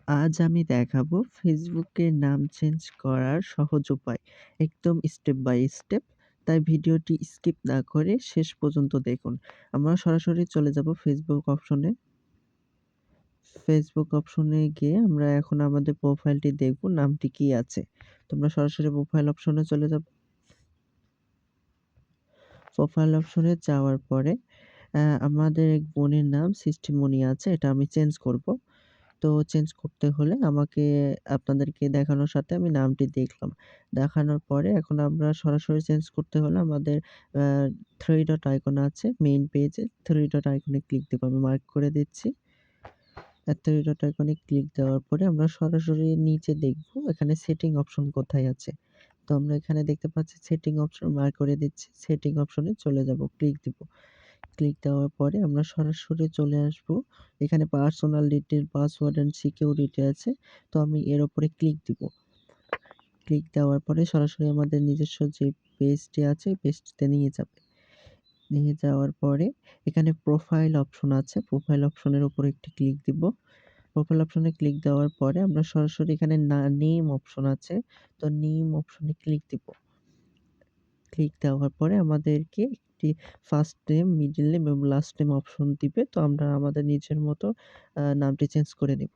আজ আমি দেখাবো ফেসবুকের নাম চেঞ্জ করার সহজ উপায়। একদম স্টেপ বাই স্টেপ। তাই ভিডিওটি স্কিপ না করে শেষ পর্যন্ত দেখুন। আমরা সরাসরি চলে যাব ফেসবুক অপশনে। ফেসবুক অপশনে গিয়ে আমরা এখন আমাদের প্রোফাইলটি দেখব নামটি কি আছে। তোমরা সরাসরি প্রোফাইল অপশনে চলে যাব। প্রোফাইল অপশনে যাওয়ার পরে আমাদের এক বোনের নাম সৃষ্টিমণি আছে। এটা আমি চেঞ্জ করব। তো চেঞ্জ করতে হলে আমাকে আপনাদেরকে দেখানোর সাথে আমি নামটি দেখলাম। দেখানোর পরে এখন আমরা সরাসরি চেঞ্জ করতে হলে আমাদের আ 3 ডট আইকন আছে মেইন পেজে 3 ডট আইকনে ক্লিক দিব। আমি মার্ক করে দিচ্ছি। 3 ডট আইকনে ক্লিক দেওয়ার পরে আমরা সরাসরি নিচে দেখব এখানে সেটিং অপশন কোথায় আছে। তো আমরা এখানে দেখতে পাচ্ছি সেটিং অপশন মার্ক করে দিচ্ছি। সেটিং অপশনে চলে যাব, ক্লিক দিব। ক্লিক দেওয়ার পরে আমরা সরাসরি চলে আসবো। এখানে personal detail, password and security আছে। তো আমি এর উপরে ক্লিক দিব। ক্লিক দেওয়ার পরে সরাসরি আমাদের নিজস্ব যে পেজটি আছে, পেজটিতে নিয়ে যাবে। নিয়ে যাওয়ার পরে এখানে প্রোফাইল অপশন আছে। প্রোফাইল অপশনের উপরে একটি ক্লিক দিব। প্রোফাইল অপশনে ক্লিক দেওয়ার পরে আমরা সরাসরি এখানে নেম অপশন আছে। তো নেম অপশনে ক্লিক দিব। ক্লিক দেওয়ার পরে আমাদেরকে একটি ফার্স্ট নেম, মিডল নেম এবং লাস্ট নেম অপশন দিবে। তো আমরা আমাদের নিজের মতো নামটি চেঞ্জ করে নিব।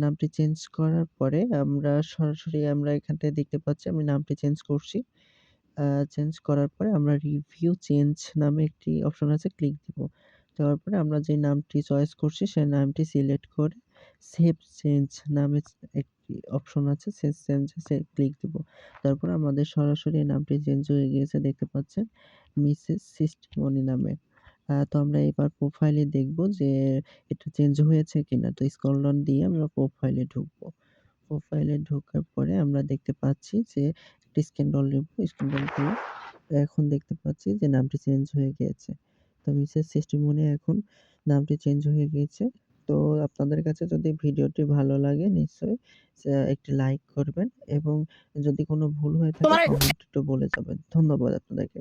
নামটি চেঞ্জ করার পরে আমরা সরাসরি আমরা এখান থেকে দেখতে পাচ্ছি আমি নামটি চেঞ্জ করছি। চেঞ্জ করার পরে আমরা রিভিউ চেঞ্জ নামে একটি অপশন আছে, ক্লিক দিব। দেওয়ার পরে আমরা যে নামটি চয়েস করছি সেই নামটি সিলেক্ট করে সেভ চেঞ্জ নামে একটি অপশন আছে সেভ চেঞ্জে ক্লিক দিব। তারপর আমাদের সরাসরি নামটি চেঞ্জ হয়ে গিয়েছে দেখতে পাচ্ছেন মিসেস সৃষ্টিমণি নামে। তো আমরা এবার প্রোফাইলে দেখব যে এটা চেঞ্জ হয়েছে কিনা। তো স্ক্রল ডাউন দিয়ে আমরা প্রোফাইলে ঢুকবো। প্রোফাইলে ঢোকার পরে আমরা দেখতে পাচ্ছি যে একটি স্ক্যানডল নেব। স্ক্যানডল দিয়ে এখন দেখতে পাচ্ছি যে নামটি চেঞ্জ হয়ে গিয়েছে। তো মিসেস সৃষ্টিমণি এখন নামটি চেঞ্জ হয়ে গিয়েছে। তো আপনাদের কাছে যদি ভিডিওটি ভালো লাগে নিশ্চয়ই একটি লাইক করবেন এবং যদি কোনো ভুল হয়ে থাকে তোমার কমেন্টে একটু বলে যাবেন। ধন্যবাদ আপনাদেরকে।